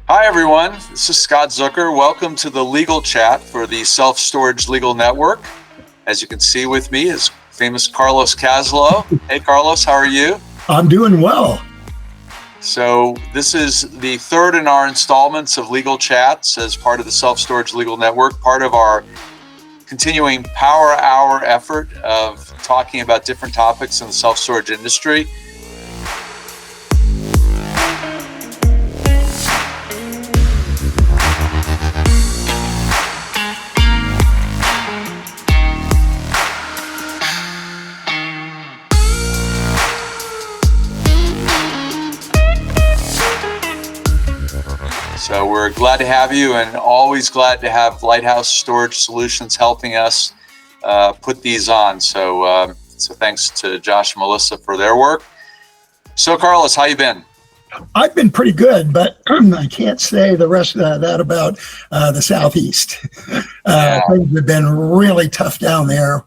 Hi, everyone. This is Scott Zucker. Welcome to the legal chat for the Self-Storage Legal Network. As you can see with me is famous Carlos Caslow. Hey, Carlos, how are you? I'm doing well. So this is the third in our installments of legal chats as part of the Self-Storage Legal Network, part of our continuing Power Hour effort of talking about different topics in the self-storage industry. So we're glad to have you, and always glad to have Lighthouse Storage Solutions helping us put these on. So thanks to Josh and Melissa for their work. So Carlos, how you been? I've been pretty good, but I can't say the rest of that about the Southeast. Things have been really tough down there,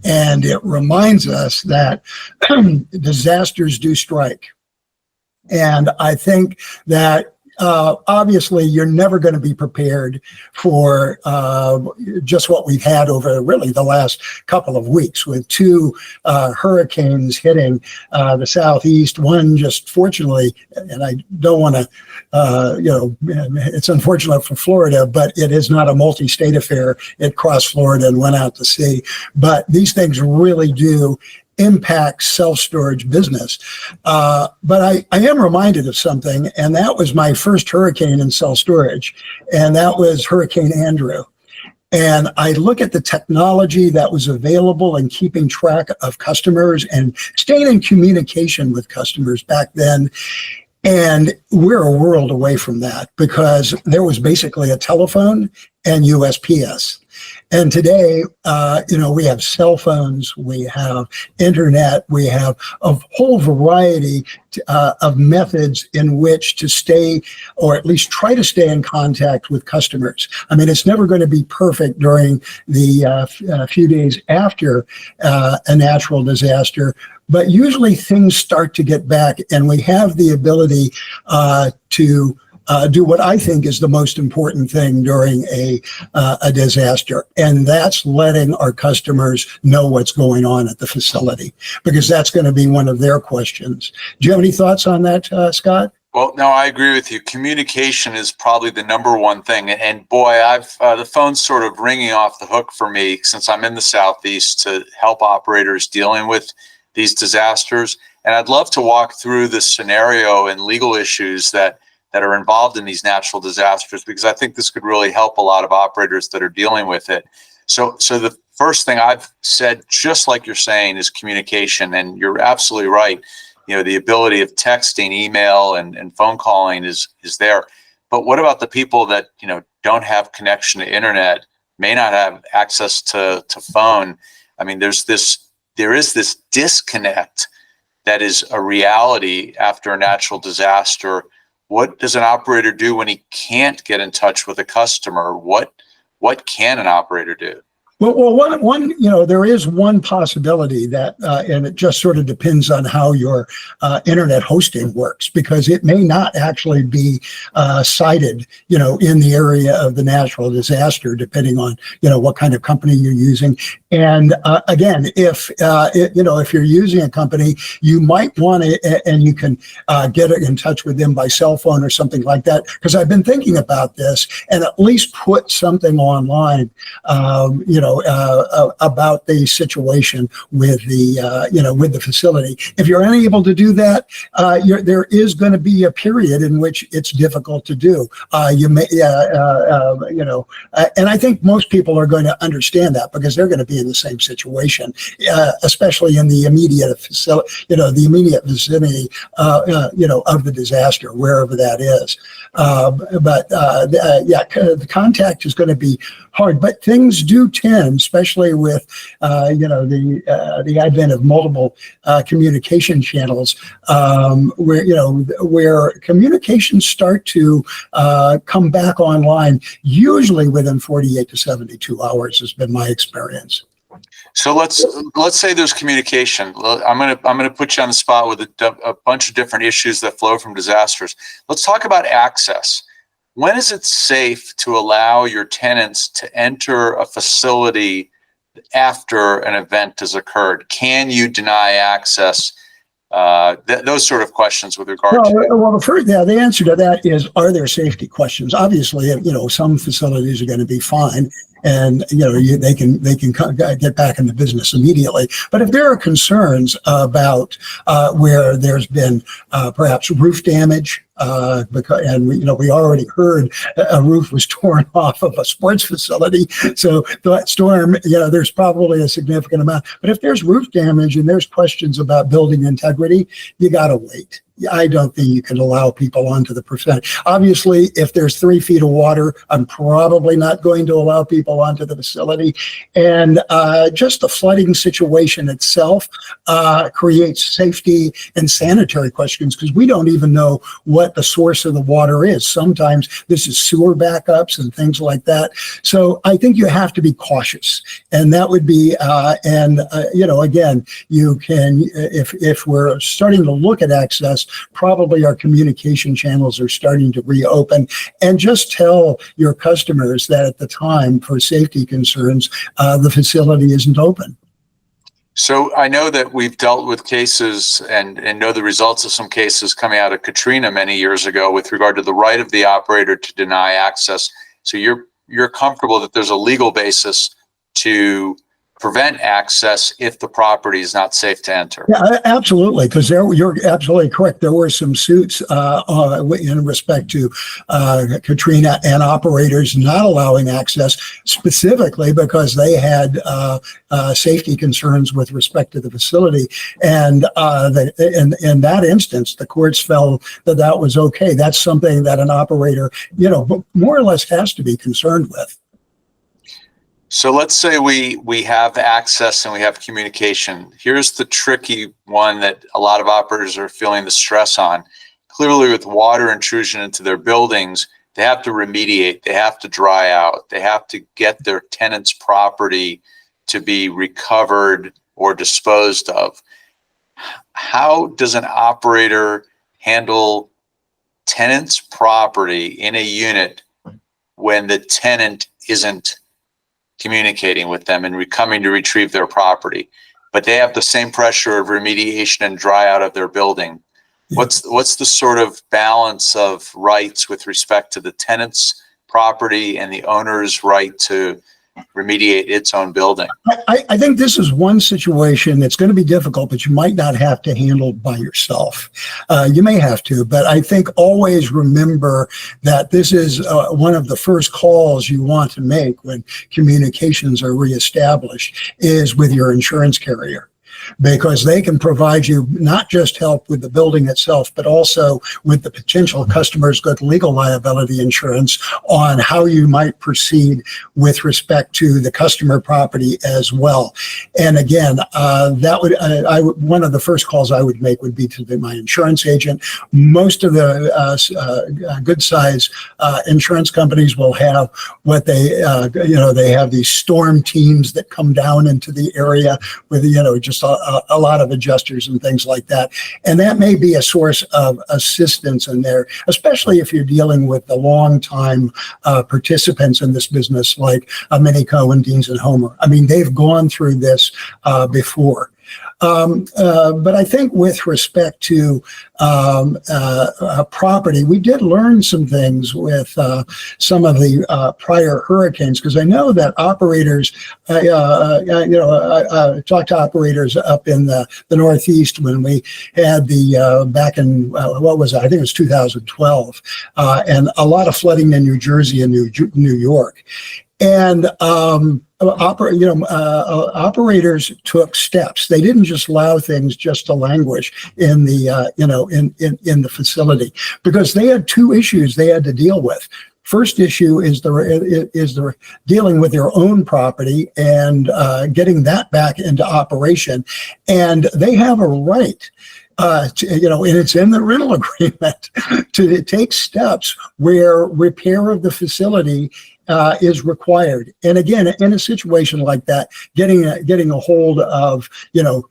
and it reminds us that disasters do strike. And I think that obviously, you're never going to be prepared for just what we've had over really the last couple of weeks with two hurricanes hitting the Southeast. One just fortunately, and I don't want to, it's unfortunate for Florida, but it is not a multi-state affair. It crossed Florida and went out to sea. But these things really do impact self-storage business. But I am reminded of something, and that was my first hurricane in self-storage, and that was Hurricane Andrew. And I look at the technology that was available in keeping track of customers and staying in communication with customers back then. And we're a world away from that because there was basically a telephone and USPS. And today, we have cell phones, we have internet, we have a whole variety of methods in which to stay, or at least try to stay in contact with customers. I mean, it's never going to be perfect during the few days after a natural disaster, but usually things start to get back, and we have the ability to do what I think is the most important thing during a disaster, and that's letting our customers know what's going on at the facility, because that's going to be one of their questions. Do you have any thoughts on that, Scott? Well, no, I agree with you. Communication is probably the number one thing. And boy, the phone's sort of ringing off the hook for me since I'm in the Southeast to help operators dealing with these disasters. And I'd love to walk through the scenario and legal issues that are involved in these natural disasters, because I think this could really help a lot of operators that are dealing with it. So the first thing I've said, just like you're saying, is communication. And you're absolutely right. The ability of texting, email, and phone calling is there. But what about the people that, don't have connection to internet, may not have access to phone? I mean, there is this disconnect that is a reality after a natural disaster. What does an operator do when he can't get in touch with a customer? What can an operator do? Well, one, there is one possibility that, and it just sort of depends on how your internet hosting works, because it may not actually be sited, in the area of the natural disaster, depending on, what kind of company you're using. And again, if you're using a company, you might want to, and you can get in touch with them by cell phone or something like that, because I've been thinking about this, and at least put something online, about the situation with the facility. If you're unable to do that, there is going to be a period in which it's difficult to do. And I think most people are going to understand that, because they're going to be in the same situation, especially in the immediate facility, the immediate vicinity, of the disaster, wherever that is. The contact is going to be hard, but things do tend, especially with the advent of multiple communication channels, where communications start to come back online, usually within 48 to 72 hours has been my experience. So let's say there's communication. I'm gonna put you on the spot with a bunch of different issues that flow from disasters. Let's talk about access. when is it safe to allow your tenants to enter a facility after an event has occurred? Can you deny access? Those sort of questions with regard to. The answer to that is, are there safety questions? Obviously, some facilities are going to be fine, and they can get back into business immediately. But if there are concerns about where there's been perhaps roof damage, we already heard a roof was torn off of a sports facility, so that storm, there's probably a significant amount. But if there's roof damage and there's questions about building integrity, you got to wait. I don't think you can allow people onto the percentage. Obviously, if there's 3 feet of water, I'm probably not going to allow people onto the facility. And just the flooding situation itself creates safety and sanitary questions, because we don't even know what the source of the water is. Sometimes this is sewer backups and things like that. So I think you have to be cautious. And that would be, again, you can, if we're starting to look at access, probably our communication channels are starting to reopen, and just tell your customers that at the time, for safety concerns, the facility isn't open. So I know that we've dealt with cases and know the results of some cases coming out of Katrina many years ago with regard to the right of the operator to deny access. So you're comfortable that there's a legal basis to prevent access if the property is not safe to enter. Yeah, absolutely, because you're absolutely correct. There were some suits in respect to Katrina and operators not allowing access, specifically because they had safety concerns with respect to the facility. And in that instance, the courts felt that was okay. That's something that an operator, more or less has to be concerned with. So let's say we have access and we have communication. Here's the tricky one that a lot of operators are feeling the stress on. Clearly, with water intrusion into their buildings, they have to remediate, they have to dry out, they have to get their tenant's property to be recovered or disposed of. How does an operator handle tenant's property in a unit when the tenant isn't communicating with them and coming to retrieve their property, but they have the same pressure of remediation and dry out of their building? What's the sort of balance of rights with respect to the tenant's property and the owner's right to remediate its own building? I think this is one situation that's going to be difficult, but you might not have to handle by yourself. You may have to, but I think always remember that this is one of the first calls you want to make when communications are reestablished is with your insurance carrier, because they can provide you not just help with the building itself, but also with the potential customer's good legal liability insurance on how you might proceed with respect to the customer property as well. And again, one of the first calls I would make would be to my insurance agent. Most of the good size insurance companies will have what they have these storm teams that come down into the area with just a lot of adjusters and things like that. And that may be a source of assistance in there, especially if you're dealing with the long-time participants in this business, like Minico and Deans and Homer. I mean, they've gone through this before. But I think with respect to property, we did learn some things with some of the prior hurricanes, because I know that operators, I talked to operators up in the Northeast when we had the back in, what was it? I think it was 2012, and a lot of flooding in New Jersey and New York. And operators took steps. They didn't just allow things just to languish in the in the facility, because they had two issues they had to deal with. First issue is the dealing with their own property and getting that back into operation, and they have a right. And it's in the rental agreement to take steps where repair of the facility is required. And again, in a situation like that, getting a hold of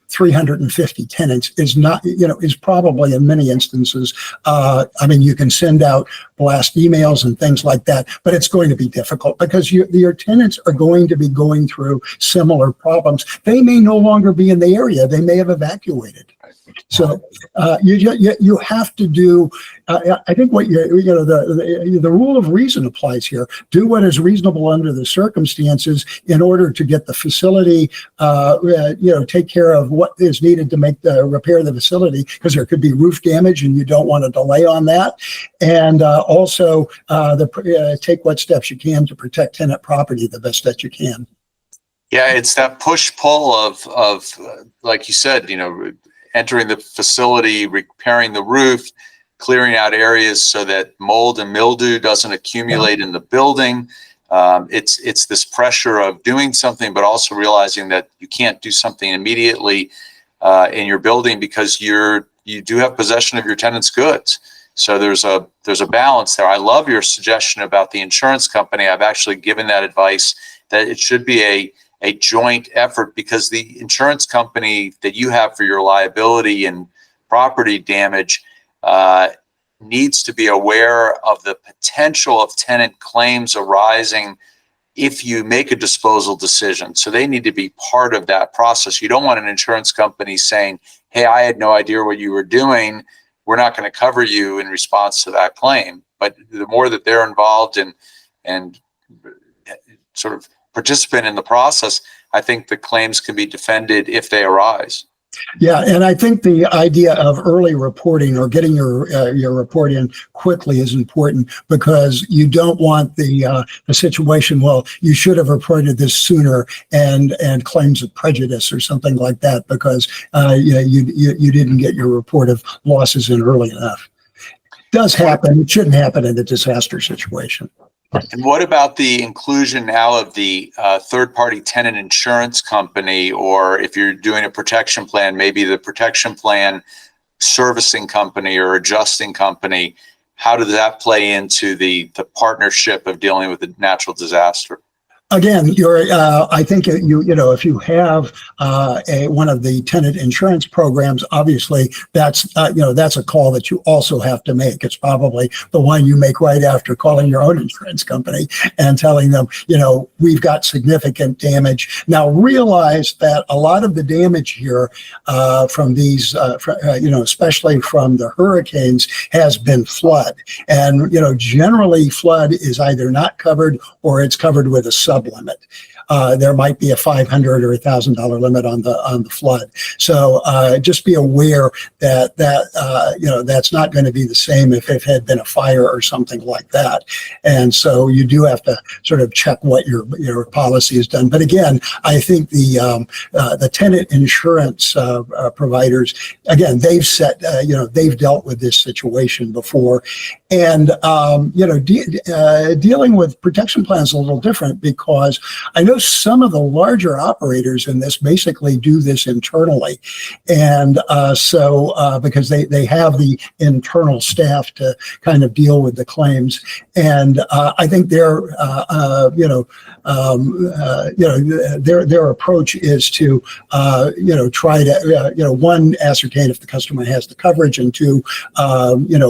350 tenants is not is probably in many instances. I mean, you can send out blast emails and things like that, but it's going to be difficult because your tenants are going to be going through similar problems. They may no longer be in the area; they may have evacuated. So you have to do. I think what the rule of reason applies here. Do what is reasonable under the circumstances in order to get the facility. Take care of what is needed to repair the facility, because there could be roof damage and you don't want to delay on that. And also take what steps you can to protect tenant property the best that you can. Yeah, it's that push-pull of like you said, entering the facility, repairing the roof, clearing out areas so that mold and mildew doesn't accumulate in the building. It's this pressure of doing something, but also realizing that you can't do something immediately in your building because you do have possession of your tenant's goods. So there's a balance there. I love your suggestion about the insurance company. I've actually given that advice that it should be a joint effort, because the insurance company that you have for your liability and property damage needs to be aware of the potential of tenant claims arising if you make a disposal decision. So they need to be part of that process. You don't want an insurance company saying, hey, I had no idea what you were doing. We're not going to cover you in response to that claim. But the more that they're involved and sort of participant in the process, I think the claims can be defended if they arise. Yeah, and I think the idea of early reporting or getting your report in quickly is important, because you don't want the situation, well, you should have reported this sooner, and claims of prejudice or something like that because you didn't get your report of losses in early enough. It does happen. It shouldn't happen in a disaster situation. And what about the inclusion now of the third-party tenant insurance company, or if you're doing a protection plan, maybe the protection plan servicing company or adjusting company? How does that play into the partnership of dealing with a natural disaster? Again, I think if you have one of the tenant insurance programs, obviously that's a call that you also have to make. It's probably the one you make right after calling your own insurance company and telling them, we've got significant damage. Now realize that a lot of the damage here from these, especially from the hurricanes, has been flood, and generally flood is either not covered or it's covered with a sub limit. There might be a $500 or $1,000 limit on the flood. So just be aware that that's not going to be the same if it had been a fire or something like that. And so you do have to sort of check what your policy has done. But again, I think the tenant insurance providers, again, they've they've dealt with this situation before, and dealing with protection plans is a little different, because I know some of the larger operators in this basically do this internally. And because they have the internal staff to kind of deal with the claims. And I think their approach is to, try to, one, ascertain if the customer has the coverage, and two,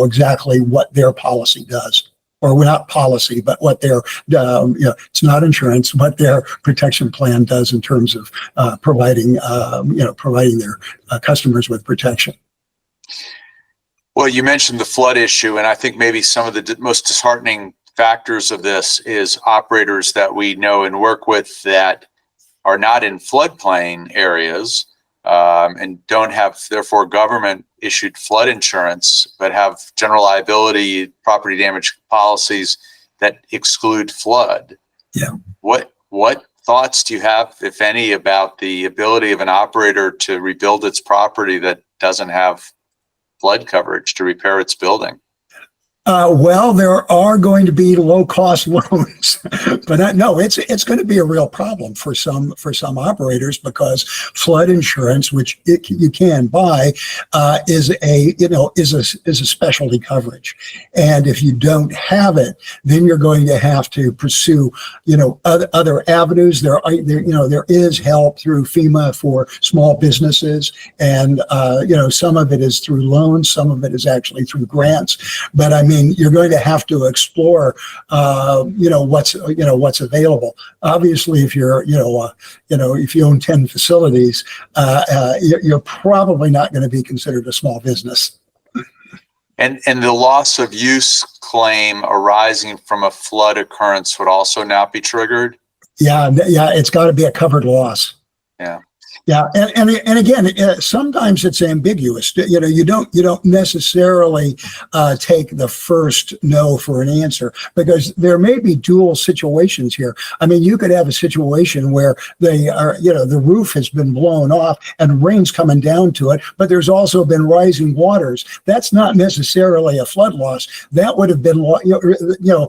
exactly what their policy does. Or not policy, but what their, it's not insurance, what their protection plan does in terms of providing their customers with protection. Well, you mentioned the flood issue, and I think maybe some of the most disheartening factors of this is operators that we know and work with that are not in floodplain areas and don't have, therefore, government issued flood insurance, but have general liability property damage policies that exclude flood. Yeah. What thoughts do you have, if any, about the ability of an operator to rebuild its property that doesn't have flood coverage to repair its building? Well, there are going to be low-cost loans, but no, it's going to be a real problem for some operators because flood insurance, which you can buy, is a specialty coverage, and if you don't have it, then you're going to have to pursue other avenues. There is help through FEMA for small businesses, and some of it is through loans, some of it is actually through grants, but I mean, you're going to have to explore, what's available. Obviously, if if you own 10 facilities, you're probably not going to be considered a small business. And the loss of use claim arising from a flood occurrence would also not be triggered? Yeah, it's got to be a covered loss. Yeah. Yeah, and again, sometimes it's ambiguous. You don't necessarily take the first no for an answer because there may be dual situations here. I mean, you could have a situation where the roof has been blown off and rain's coming down to it, but there's also been rising waters. That's not necessarily a flood loss. That would have been, the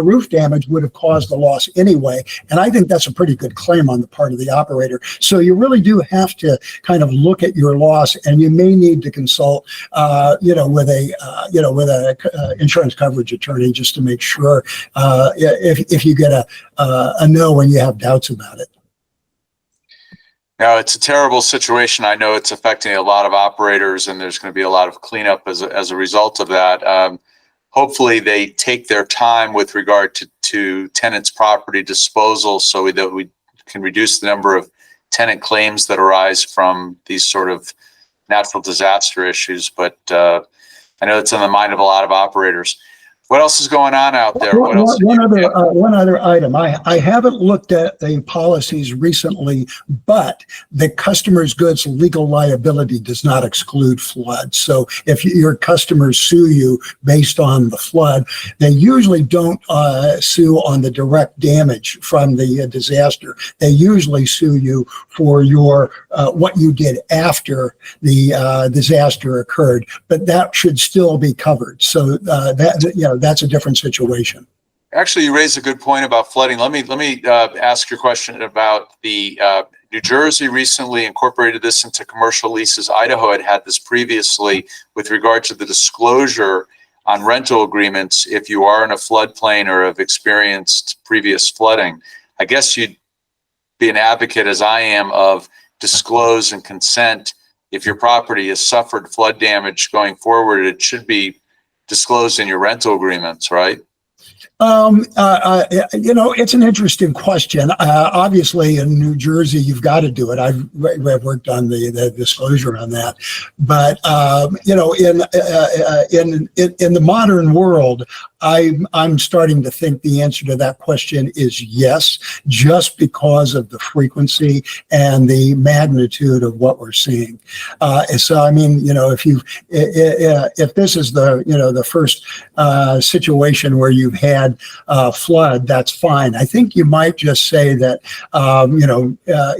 roof damage would have caused the loss anyway. And I think that's a pretty good claim on the part of the operator. So you really do have to kind of look at your loss, and you may need to consult, with a insurance coverage attorney just to make sure if you get a no and you have doubts about it. Now, it's a terrible situation. I know it's affecting a lot of operators, and there's going to be a lot of cleanup as a result of that. Hopefully, they take their time with regard to tenants' property disposal so that we can reduce the number of tenant claims that arise from these sort of natural disaster issues. But I know it's on the mind of a lot of operators. What else is going on out there? One other item. I haven't looked at the policies recently, but the customer's goods legal liability does not exclude flood. So if your customers sue you based on the flood, they usually don't sue on the direct damage from the disaster. They usually sue you for your what you did after the disaster occurred, but that should still be covered. So that's a different situation. Actually, you raised a good point about flooding. Let me ask your question about the New Jersey recently incorporated this into commercial leases. Idaho had this previously with regard to the disclosure on rental agreements if you are in a floodplain or have experienced previous flooding. I guess you'd be an advocate, as I am, of disclose and consent. If your property has suffered flood damage going forward, it should be disclosed in your rental agreements, right? It's an interesting question. Obviously, in New Jersey, you've got to do it. I've worked on the disclosure on that. But in the modern world, I'm starting to think the answer to that question is yes, just because of the frequency and the magnitude of what we're seeing. So, I mean, if this is the first situation where you've had flood, that's fine. I think you might just say that,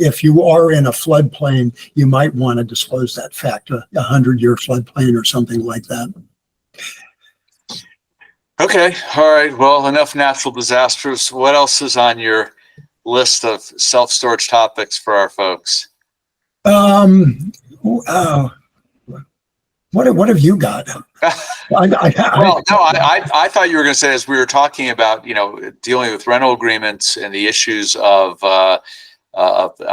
if you are in a floodplain, you might want to disclose that fact, a 100-year floodplain or something like that. Okay. All right. Well, enough natural disasters. What else is on your list of self-storage topics for our folks? What have you got? I thought you were going to say, as we were talking about, dealing with rental agreements and the issues of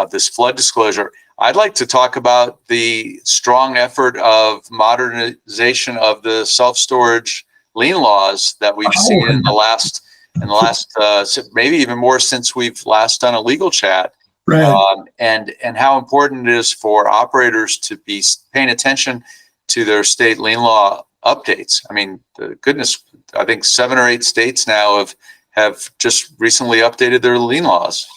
this flood disclosure, I'd like to talk about the strong effort of modernization of the self-storage lien laws that we've seen in the last maybe even more since we've last done a legal chat. Right. And how important it is for operators to be paying attention to their state lien law updates. I mean, goodness, I think 7 or 8 states now have just recently updated their lien laws.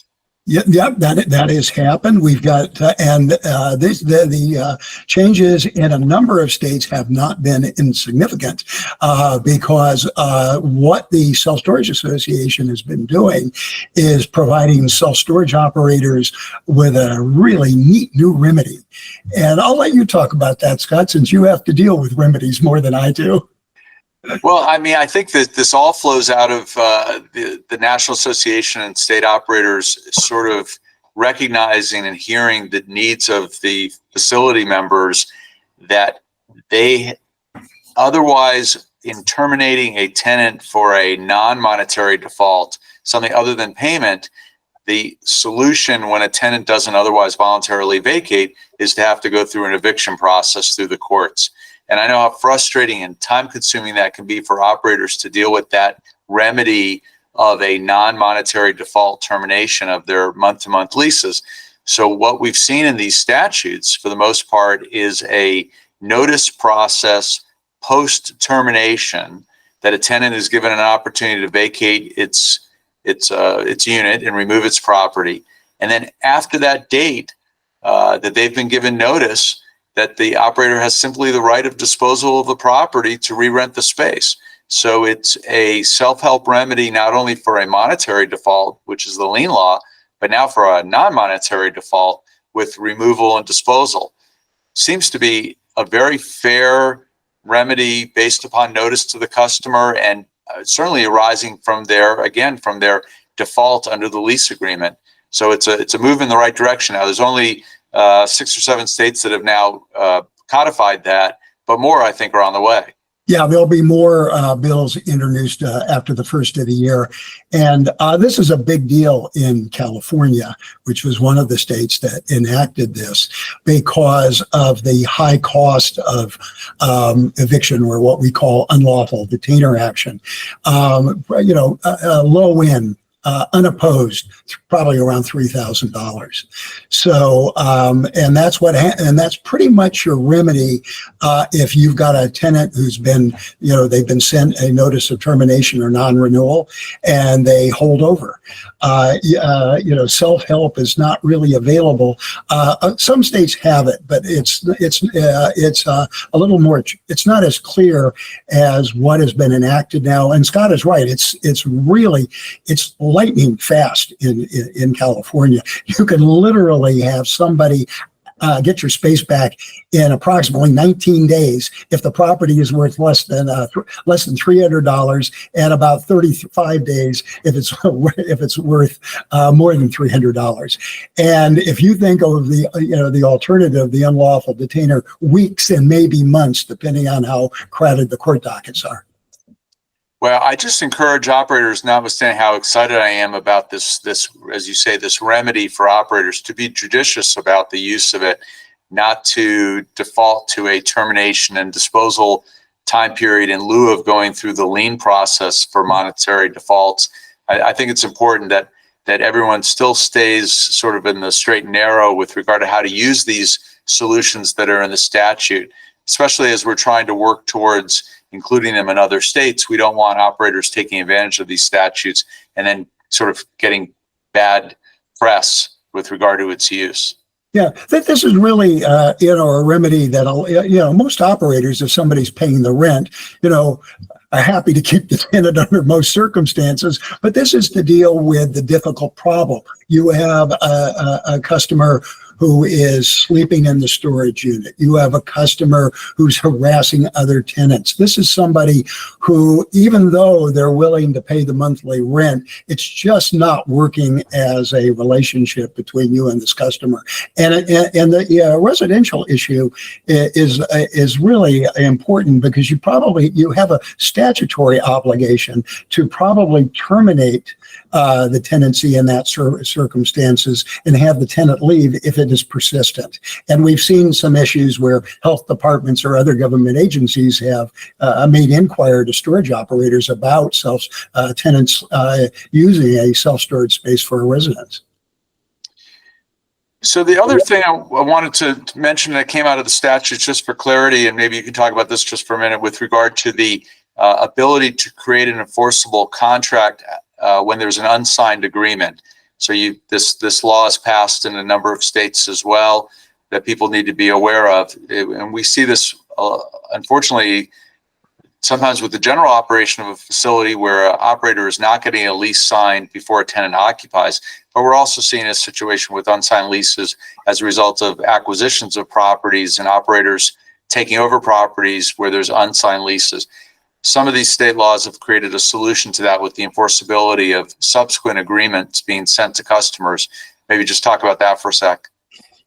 Yeah, that has happened. We've got, the changes in a number of states have not been insignificant, because what the Self Storage Association has been doing is providing self storage operators with a really neat new remedy. And I'll let you talk about that, Scott, since you have to deal with remedies more than I do. Well, I mean, I think that this all flows out of the National Association and state operators sort of recognizing and hearing the needs of the facility members, that they otherwise, in terminating a tenant for a non-monetary default, something other than payment, the solution when a tenant doesn't otherwise voluntarily vacate is to have to go through an eviction process through the courts. And I know how frustrating and time consuming that can be for operators to deal with that remedy of a non-monetary default termination of their month-to-month leases. So what we've seen in these statutes, for the most part, is a notice process post-termination that a tenant is given an opportunity to vacate its unit and remove its property. And then after that date that they've been given notice, that the operator has simply the right of disposal of the property to re-rent the space. So it's a self-help remedy, not only for a monetary default, which is the lien law, but now for a non-monetary default with removal and disposal. Seems to be a very fair remedy based upon notice to the customer, and certainly arising from their default under the lease agreement. So it's a move in the right direction. Now there's only 6 or 7 states that have now codified that, but more, I think, are on the way. Yeah, there'll be more bills introduced after the first of the year. And this is a big deal in California, which was one of the states that enacted this because of the high cost of eviction, or what we call unlawful detainer action. Low end, unopposed, probably around $3,000. So, and that's pretty much your remedy. If you've got a tenant who's been, they've been sent a notice of termination or non-renewal and they hold over. Self-help is not really available. Some states have it, but it's a little more, it's not as clear as what has been enacted now. And Scott is right. It's lightning fast in California. You can literally have somebody get your space back in approximately 19 days if the property is worth less than $300, and about 35 days if it's worth more than $300. And if you think of the alternative, the unlawful detainer, weeks and maybe months, depending on how crowded the court dockets are. Well, I just encourage operators, notwithstanding how excited I am about this, as you say, this remedy for operators, to be judicious about the use of it, not to default to a termination and disposal time period in lieu of going through the lien process for monetary defaults. I think it's important that everyone still stays sort of in the straight and narrow with regard to how to use these solutions that are in the statute, especially as we're trying to work towards including them in other states. We don't want operators taking advantage of these statutes and then sort of getting bad press with regard to its use. Yeah, this is really, a remedy that, most operators, if somebody's paying the rent, are happy to keep the tenant under most circumstances, but this is to deal with the difficult problem. You have a customer who is sleeping in the storage unit. You have a customer who's harassing other tenants. This is somebody who, even though they're willing to pay the monthly rent, it's just not working as a relationship between you and this customer. And the residential issue is really important because you have a statutory obligation to probably terminate the tenancy in that circumstances and have the tenant leave if it is persistent. And we've seen some issues where health departments or other government agencies have made inquiry to storage operators about tenants using a self-storage space for a residence. So the other thing I wanted to mention that came out of the statute, just for clarity, and maybe you can talk about this just for a minute, with regard to the ability to create an enforceable contract when there's an unsigned agreement. So this law is passed in a number of states as well that people need to be aware of. And we see this, unfortunately, sometimes with the general operation of a facility where an operator is not getting a lease signed before a tenant occupies. But we're also seeing a situation with unsigned leases as a result of acquisitions of properties and operators taking over properties where there's unsigned leases. Some of these state laws have created a solution to that with the enforceability of subsequent agreements being sent to customers. Maybe just talk about that for a sec.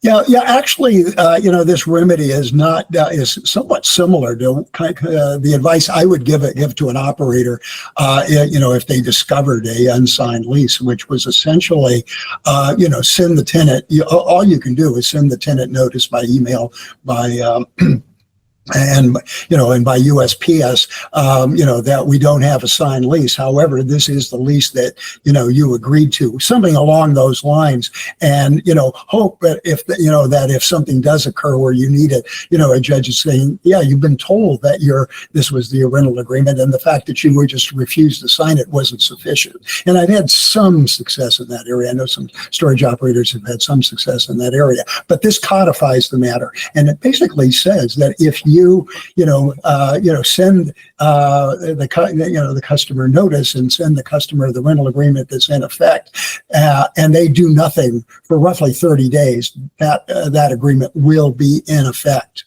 Yeah. Actually, this remedy is not is somewhat similar to the advice I would give to an operator. If they discovered a unsigned lease, which was essentially, send the tenant. All you can do is send the tenant notice by email, by and by USPS, that we don't have a signed lease. However, this is the lease that, you agreed to, something along those lines. And, hope that if something does occur where you need it, a judge is saying, yeah, you've been told that this was the rental agreement, and the fact that you would just refuse to sign it wasn't sufficient. And I've had some success in that area. I know some storage operators have had some success in that area, but this codifies the matter. And it basically says that if you send the customer notice and send the customer the rental agreement that's in effect, and they do nothing for roughly 30 days, that agreement will be in effect.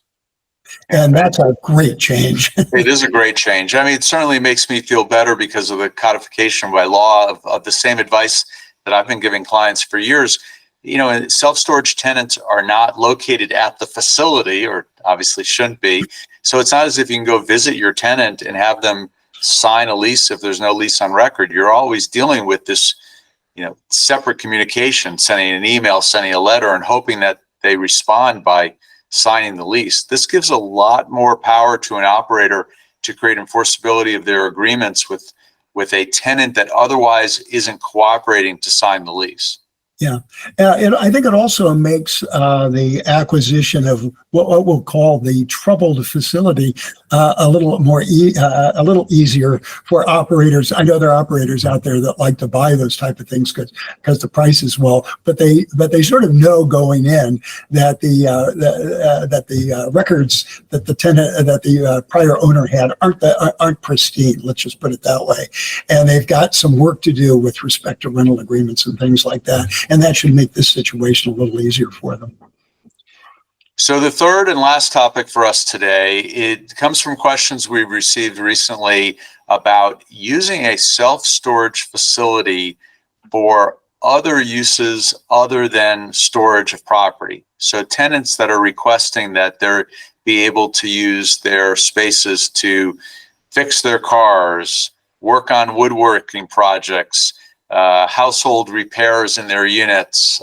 And that's a great change. It is a great change. I mean, it certainly makes me feel better because of the codification by law of the same advice that I've been giving clients for years. Self-storage tenants are not located at the facility, or obviously shouldn't be. So it's not as if you can go visit your tenant and have them sign a lease if there's no lease on record. You're always dealing with this, separate communication, sending an email, sending a letter, and hoping that they respond by signing the lease. This gives a lot more power to an operator to create enforceability of their agreements with a tenant that otherwise isn't cooperating to sign the lease. Yeah, and I think it also makes the acquisition of what we'll call the troubled facility a little easier for operators. I know there are operators out there that like to buy those type of things because the price is well, but they sort of know going in that the records that the prior owner had aren't pristine. Let's just put it that way, and they've got some work to do with respect to rental agreements and things like that. And that should make this situation a little easier for them. So the third and last topic for us today, it comes from questions we've received recently about using a self-storage facility for other uses other than storage of property. So tenants that are requesting that they be able to use their spaces to fix their cars, work on woodworking projects, household repairs in their units,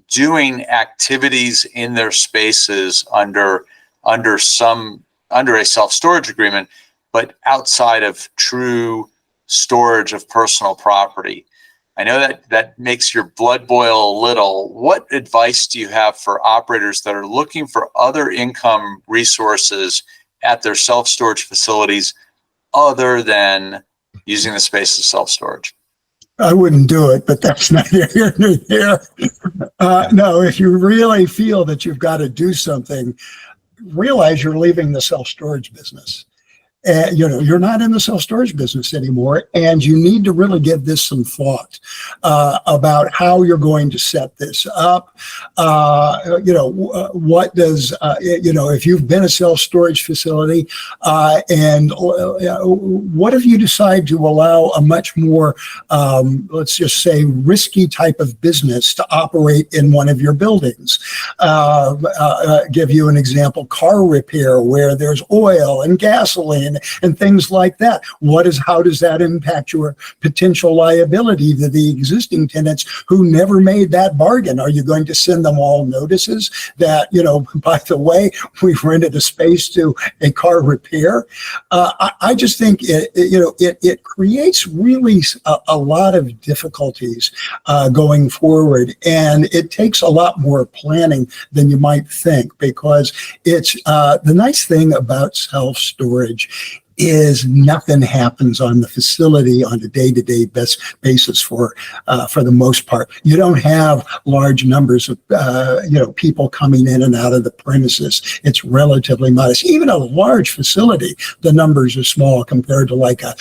doing activities in their spaces under a self-storage agreement, but outside of true storage of personal property. I know that makes your blood boil a little. What advice do you have for operators that are looking for other income resources at their self-storage facilities other than using the space as self-storage? I wouldn't do it, but that's neither here nor there. No, if you really feel that you've got to do something, realize you're leaving the self-storage business. You're not in the self-storage business anymore, and you need to really give this some thought about how you're going to set this up. What does, if you've been a self-storage facility, and what if you decide to allow a much more, let's just say, risky type of business to operate in one of your buildings? Give you an example, car repair where there's oil and gasoline and things like that. How does that impact your potential liability to the existing tenants who never made that bargain? Are you going to send them all notices that, by the way, we've rented a space to a car repair? I just think it creates really a lot of difficulties going forward, and it takes a lot more planning than you might think, because it's the nice thing about self-storage is nothing happens on the facility on a day-to-day basis for the most part. You don't have large numbers of people coming in and out of the premises. It's relatively modest. Even a large facility, the numbers are small compared to like a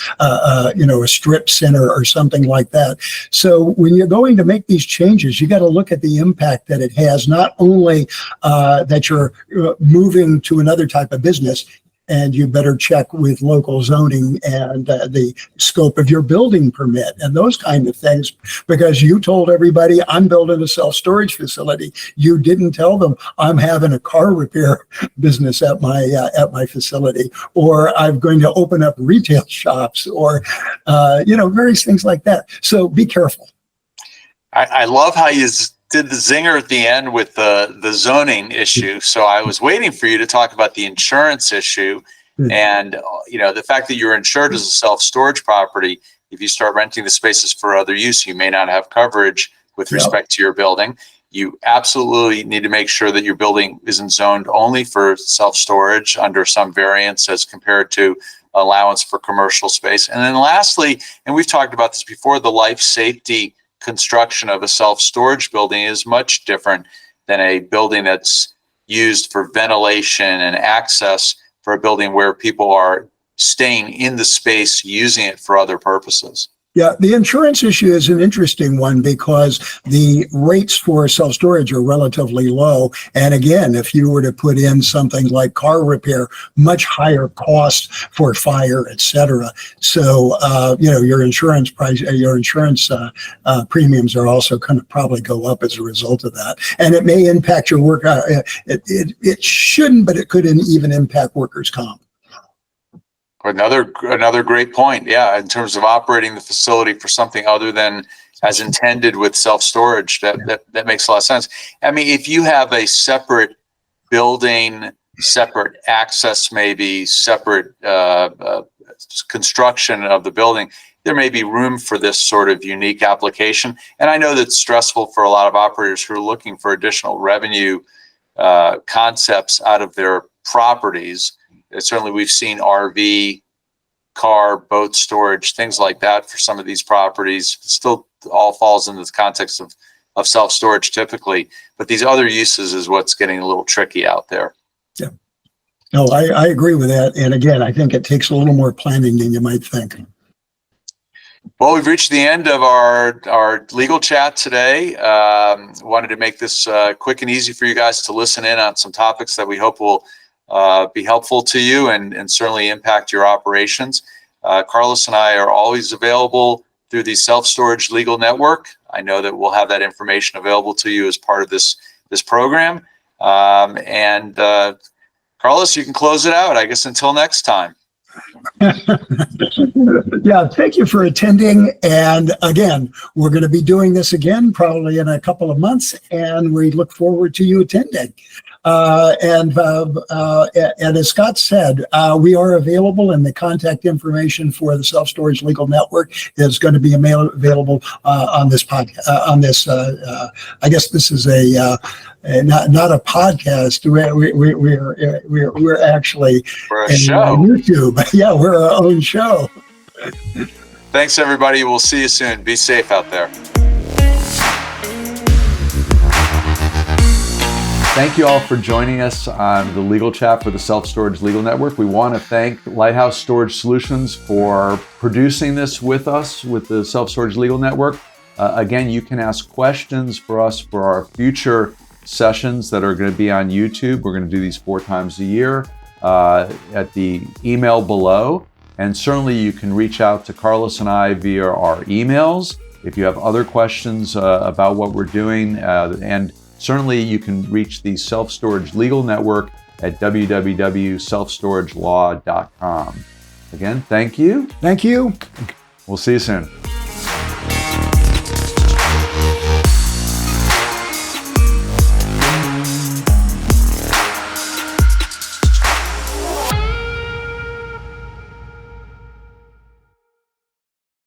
strip center or something like that. So when you're going to make these changes, you got to look at the impact that it has, not only that you're moving to another type of business, and you better check with local zoning and the scope of your building permit and those kind of things, because you told everybody I'm building a self-storage facility. You didn't tell them I'm having a car repair business at my facility, or I'm going to open up retail shops, or various things like that. So be careful. I love how you did the zinger at the end with the zoning issue. So I was waiting for you to talk about the insurance issue, and the fact that you're insured as a self-storage property. If you start renting the spaces for other use, you may not have coverage with respect to your building. You absolutely need to make sure that your building isn't zoned only for self-storage under some variance as compared to allowance for commercial space. And then lastly, and we've talked about this before, the life safety construction of a self-storage building is much different than a building that's used for ventilation and access for a building where people are staying in the space using it for other purposes. Yeah, the insurance issue is an interesting one because the rates for self-storage are relatively low. And again, if you were to put in something like car repair, much higher cost for fire, et cetera. So, your insurance price, premiums are also going to probably go up as a result of that. And it may impact your work. It shouldn't, but it could even impact workers' comp. Another great point. Yeah, in terms of operating the facility for something other than as intended with self-storage, that makes a lot of sense. I mean, if you have a separate building, separate access, maybe separate construction of the building, there may be room for this sort of unique application. And I know that's stressful for a lot of operators who are looking for additional revenue concepts out of their properties. Certainly, we've seen RV, car, boat storage, things like that for some of these properties. It still all falls into the context of self-storage typically, but these other uses is what's getting a little tricky out there. Yeah. No, I agree with that. And again, I think it takes a little more planning than you might think. Well, we've reached the end of our legal chat today. Wanted to make this quick and easy for you guys to listen in on some topics that we hope will be helpful to you and certainly impact your operations. Carlos and I are always available through the Self-Storage Legal Network. I know that we'll have that information available to you as part of this program. And Carlos, you can close it out, I guess, until next time. Yeah, thank you for attending. And again, we're going to be doing this again probably in a couple of months, and we look forward to you attending. And as Scott said, we are available, and the contact information for the Self-Storage Legal Network is going to be available on this podcast. I guess this is not a podcast. We're actually a show. YouTube. Yeah, we're our own show. Thanks, everybody. We'll see you soon. Be safe out there. Thank you all for joining us on the Legal Chat for the Self-Storage Legal Network. We want to thank Lighthouse Storage Solutions for producing this with us with the Self-Storage Legal Network. Again, you can ask questions for us for our future sessions that are going to be on YouTube. We're going to do these 4 times a year at the email below. And certainly you can reach out to Carlos and I via our emails if you have other questions about what we're doing. And certainly you can reach the Self-Storage Legal Network at www.selfstoragelaw.com. Again, thank you. Thank you. We'll see you soon.